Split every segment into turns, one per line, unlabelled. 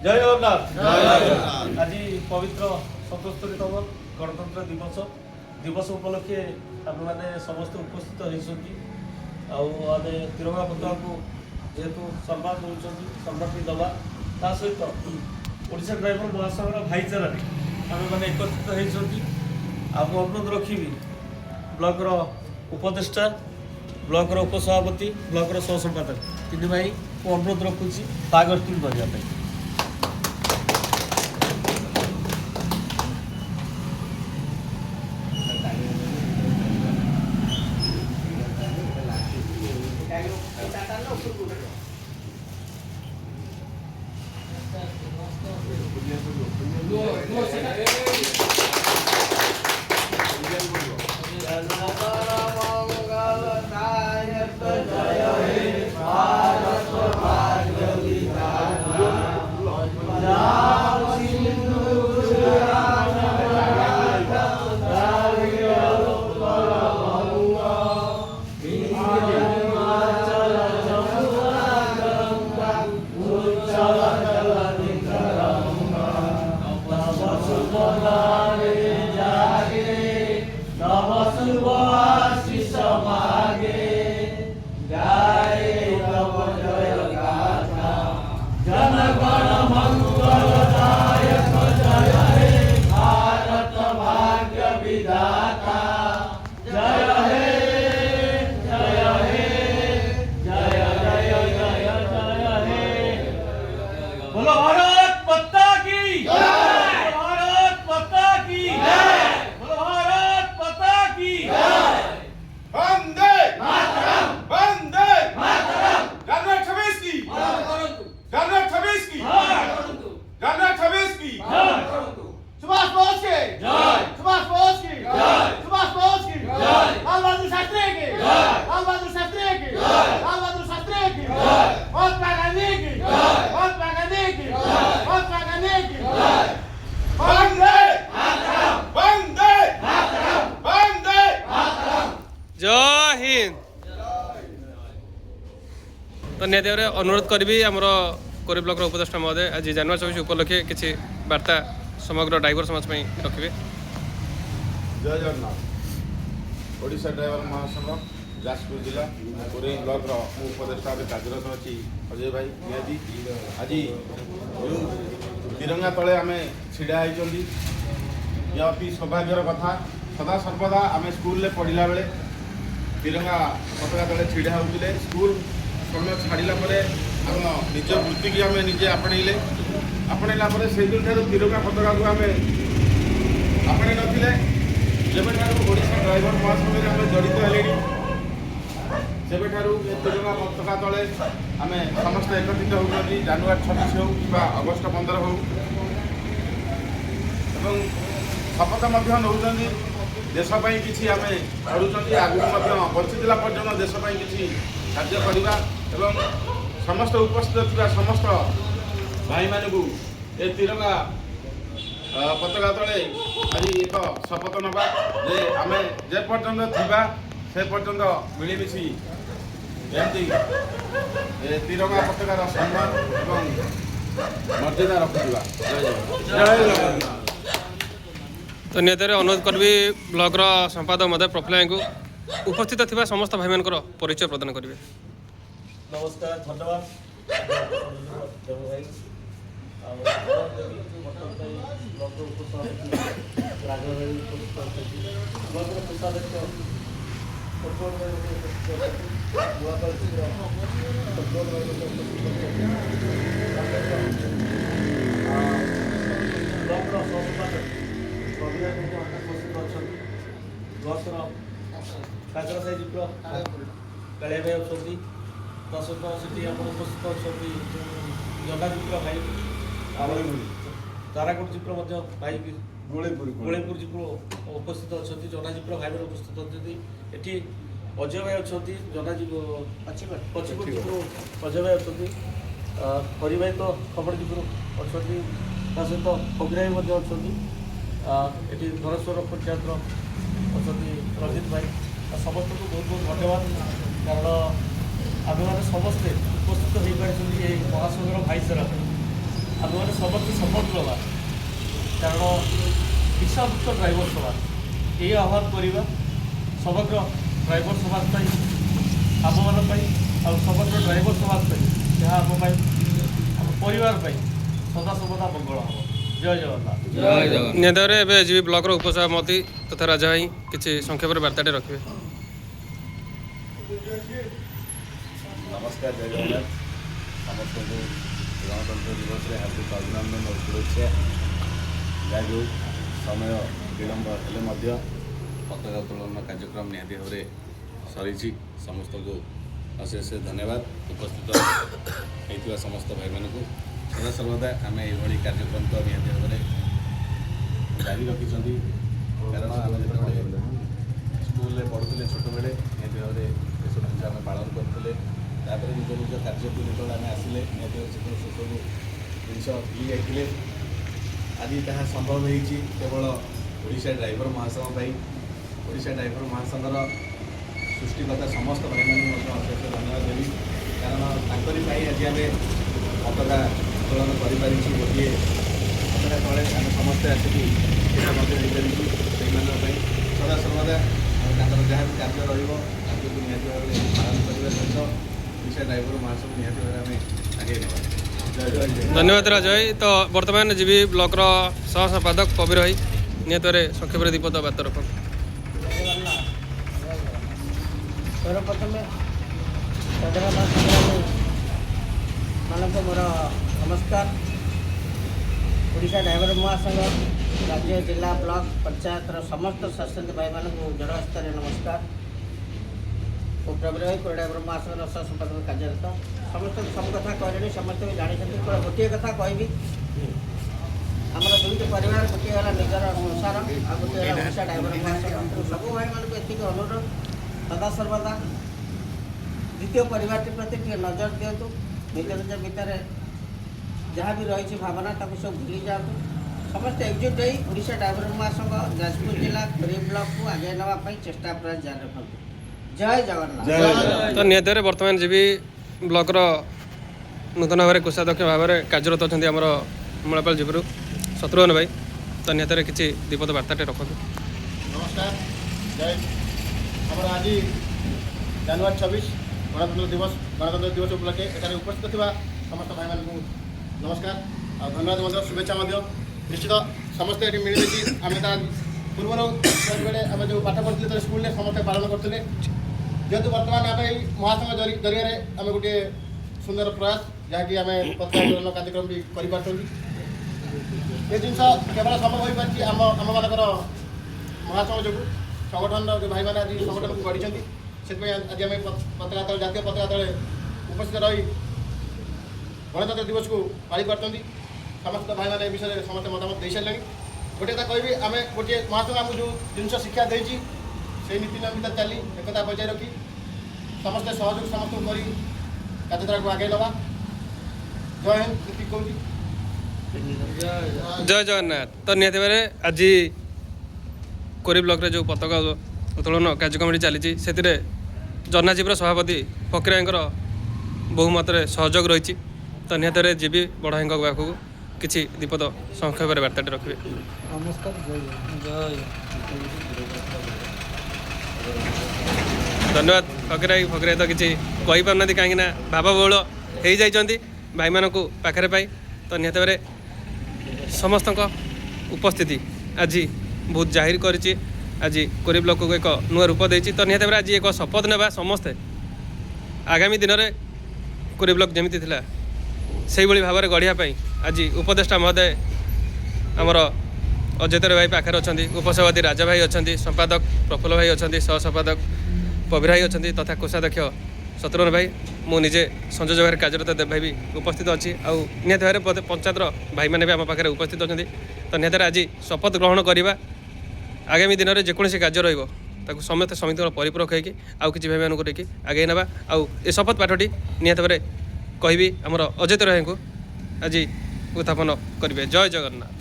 जय जगन्नाथ। आज पवित्र 77तम गणतंत्र दिवस उपलक्षे आम मैंने समस्त उपस्थित होती आम तिरंगा पताका को जेहेतु सम्मान दूसरी सम्मान दवा ता सहित ओडिशा ड्राइवर महासंघर भाईचारा आम मैंने एकत्रित होती आपको अनुरोध रखी ब्लॉक उपदेष्टा ब्लॉक उपसभापति ब्लॉक सह संपादक तीन भाई को अनुरोध रखुच्छी तागस्टिंग करने तो निहती भाव अनुरोध करी आमर कोरी ब्लॉक उपदेष्टा महोदय आज जनवरी 24 उपलक्षे किसी वार्ता समग्र ड्राइवर समाज रखिए।
जय जगन्नाथ। ओडिशा ड्राइवर महासंघ जाजपुर जिला कोरी ब्लॉक उपदेष्टा कार्यरत अच्छी अजय भाई निहती आज जो तिरंगा तले आम ढड़ा होती ये अति सौभाग्यर कथा। सदा सर्वदा आम स्कूल पढ़ला बेले तिरंगा पताका तले ढड़ा होते स्कूल समय छाड़ा आम निज वृत्ति की आम निजे आपणेले आपणला से तिरंगा पताका को आम आपणे नथिले जब ओडिशा ड्राइवर महासंघ आम जड़ित हेले से तिरंगा पताका तले आम समस्त एकत्रित होती जनवरी 26 हो कि अगस्ट 15 हो शपथ नौकरी देशपाई किसी आम करुँच आगू बचीला पर्यटन देशपाई किसी कार्य करवा एवं समस्त उपस्थित थी समस्त भाई मानू ए तिरंगा पताका तले आज एक शपथ नवा जे आम जे पर्यटन थिबा से पर्यटन मिलमिशी एमती तिरंगा पताकार सम्मान एवं मर्यादा रखुवा।
तो निहत अनुरोध करी ब्लॉक संपादक महोदय प्रफुल्ल को उपस्थित थिबा समस्त भाई मान परिचय प्रदान करेंगे। नमस्कार धन्यवाद काजरा साई जिप्र कालिया भाई अच्छी दशरथ से उपस्थित अच्छा जगा जिप्र भाई ताराकोट जिप्र भाई गोलेपुर जिप्र उपस्थित अच्छा जना जिप्र भाई मैंने उपस्थित अच्छा ये अजय भाई अच्छा जना पछिपुर जिप्र अजय भाई अच्छा हरि भाई तो खबर जिप्र अच्छा सहित अग्रही अच्छा ये धनेश्वर पंचायत अच्छा रंजित भाई समस्त को बहुत बहुत धन्यवाद कारण आम मैंने समस्ते उपस्थित हो पारे महासंघर भाईचारा ଆମେମାନେ ସମସ୍ତେ ସପୋର୍ଟ ଦେବା, କାରଣ ନିଶାମୁକ୍ତ ଡ୍ରାଇଭର ସଭା ଏହି ଆହ୍ୱାନ କରିବା ସମଗ୍ର ଡ୍ରାଇଭର ସମାଜ ପାଇଁ, ଆମମାନଙ୍କ ପାଇଁ ଆଉ ସମଗ୍ର ଡ୍ରାଇଭର ସମାଜ ପାଇଁ, ଏହା ଆମ ପାଇଁ ଆମ ପରିବାର ପାଇଁ ସଦାସର୍ବଦା ମଙ୍ଗଳ ହେବ। ଜୟ ଜଗନ୍ନାଥ।
ନିହାତି ଏବେ ଜିବି ବ୍ଲକର ଉପସଭାପତି ତଥା ରାଜା ଭାଇ କିଛି ସଂକ୍ଷେପରେ ବାର୍ତ୍ତାଟେ ରଖିବେ।
नमस्कार, जय जगन्नाथ। समस्त को गणतंत्र दिवस रे हार्दिक अभिनंदन और शुभेच्छा। जो समय विलंब हेले पताका उत्तोलन कार्यक्रम निहाती भाव में सरी समस्त को अशेष धन्यवाद। उपस्थित होता समस्त भाई मान को सदा सर्वदा आम ये कार्यक्रम तो निहाती भाव में जारी रखिंट, कारण आम जो स्कूल पढ़ुले छोट बेले निहाती भाव में ये सब जिन आम पालन करूँ, तापर निज निज कार्य को जो आम आसिले निहाती सब जिन भूली जाते आज जहाँ संभव होती केवल ओडिशा ड्राइवर महासंघ ओडिशा ड्राइवर महासंघर सृष्टिकर्ता समस्त भाई मानक अशेष धन्यवाद देवी, कारण तांकरी आज आम पताका उत्तोलन कर गोटे पताका तले आम समस्ते आसिक सदा सर्वदा जहाँ भी कार्य रही निहाती भाव में पालन करने सहित ओडिशा ड्राइवर महासंघ निहाती भाव में आगे नेवा।
धन्यवाद राजा भाई। तो बर्तमान जीबी ब्लॉकर सह संपादक कबीर भाई निहत संक्षेप दीपद बात रख।
सर्वप्रथम स्वाधीनता संग्रामी मानक मोर नमस्कार। ओडिशा ड्राइवर महासंघ राज्य जिला ब्लॉक पंचायतर समस्त सदस्य भाई मान जड़स्तरीय नमस्कार। प्रवीण भाई को ड्राइवर महासंघ सह संपादक कार्यरत समस्त सब कथा कहले, समस्त भी जानते। केवल गोटे कथा कहबी, आमर दुईट परिवार गोटे है निजर संसार आ गोटे है ओडिशा ड्राइवर महासंघ। सब भाई मानक एतिक अनुरोध सदा सर्वदा द्वितीय परिवार प्रति नजर दिंतु, निज निज भितर जहाँ भी रही भावना ताको सब भूली जातु। समस्त एकजुट हो ओडिशा ड्राइवर महासंघ जाजपुर जिला खरीफ ब्लॉक को आगे नापी चेष्टा प्रयास जारी रखु। जय जगन्नाथ।
तो निहत बर्तमान जीबी ब्लॉकर नूतन भाव में कोषाध्यक्ष भाव में कार्यरत अच्छा आम मूलापाल जीवरू शत्रुघ्न भाई। तो निहत किसी दीपद बार्ताटे रखु।
नमस्कार, जय आम आज जनवरी 26 गणतंत्र दिवस उपलक्षे एखाने उपस्थित थी समस्त भाई मान नमस्कार और धन्यवाद शुभेच्छा। निश्चित समस्ते ये मिलमिशी आम पूर्व बेले आम जो पाठ पढ़ी तो स्कूल में समस्त पालन करते, जेहेतु बर्तमान आम महासंघ जरिए आम गोटे सुंदर प्रयास जहाँकि आम पताका उत्तोलन कार्यक्रम भी कर जिन केवल संभव हो पार्टी आम मानकर महासंघ जो संगठन जो भाई मैंने आज संगठन को गढ़ी से आज आम पताका तले जातीय पताका तले उपस्थित रही गणतंत्र दिवस को पाली पार्टी समस्त भाई मैंने विषय में समस्त मतामत दे सारे। गोटे कथा कहबी आम गोटे महासंघ आमको जो जिन शिक्षा देती से नीति नियम भितर चली एकता बजाय रखी समस्ते सहयोग समस्त कर कार्यधारा को आगे नवा। जय हिंद कहूँ।
जय जगन्नाथ। तो निहती भाव आज कोरी ब्लॉक रे जो पताका उत्तोलन कार्यक्रम चली से जन्नाजीवर सभापति फकीर भाई बहुमत सहयोग रही। तो निहती भाव जीबी बड़ भाई पाखक किसी दीपद संक्षेप बार्ताटे रखिए।
नमस्कार।
धन्यवाद फकीर भाई तो किसी कही पारना कहीं भावबहुल हो जाती भाई मान पाखे पाई। तो निहती भाव समस्त उपस्थिति आज बहुत जाहिर करी आज कोरी ब्लॉक को एक नुआ रूप देती। तो निहती भाव आज एक शपथ नेबा समस्ते आगामी दिन में कोरी ब्लॉक जमी थिला से भाव में गढ़ापी आज उपदेष्टा महोदय आमर अजयतर भाई पाखे अच्छा, उपसभापति राजा भाई अच्छा, संपादक प्रफुल्ल भाई अच्छा, सह संपादक कबीर भाई अच्छा तथा कोषाध्यक्ष शत्रुघ्न भाई मुझे संयोजक भाई कार्यरत देव भाई भी उपस्थित अच्छी निहत भाव पंचायतर भाई मैंने भी आम पाखे उपस्थित अच्छा। तो निहत आज शपथ ग्रहण करवा आगामी दिन में जेकोसी कार्य रही समस्त समिति परिपूरक होगी आउ कि भाई मानक रखी आगे ना आउ ए शपथ पाठटी निहत भाव कहबी आमर अजयतर भाई को आज उत्थापन करेंगे। जय जगन्नाथ।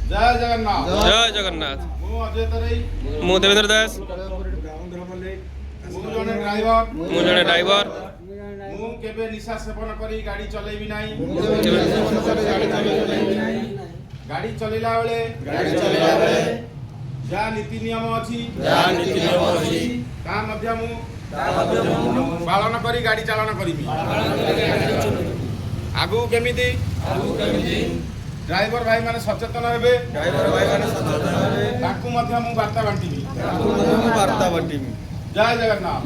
जय जगन्नाथ।
जय जगन्नाथ।
मु अजय तराई
मु देवेंद्र दास।
ମୁଁ ଜଣେ ଡ୍ରାଇଭର
ମୁଁ ଜଣେ
ମୁଁ କେବେ ନିଶା ସେବନ କରି ଗାଡ଼ି ଚଲେଇବି ନାହିଁ। ଗାଡ଼ି ଚଲେଇଲା ବେଳେ ଯାହା ନୀତି ନିୟମ ଅଛି ତାହା ମଧ୍ୟ ମୁଁ ପାଳନ କରି ଗାଡ଼ି ଚାଳନ କରିବି। ଆଗକୁ କେମିତି ଡ୍ରାଇଭର ଭାଇମାନେ ସଚେତନ ହେବେ ତାଙ୍କୁ ମଧ୍ୟ ମୁଁ ବାର୍ତ୍ତା ବାଣ୍ଟିବି। ଜୟ ଜଗନ୍ନାଥ।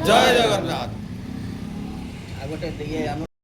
ଆଉ ଗୋଟେ ଇଏ ଆମ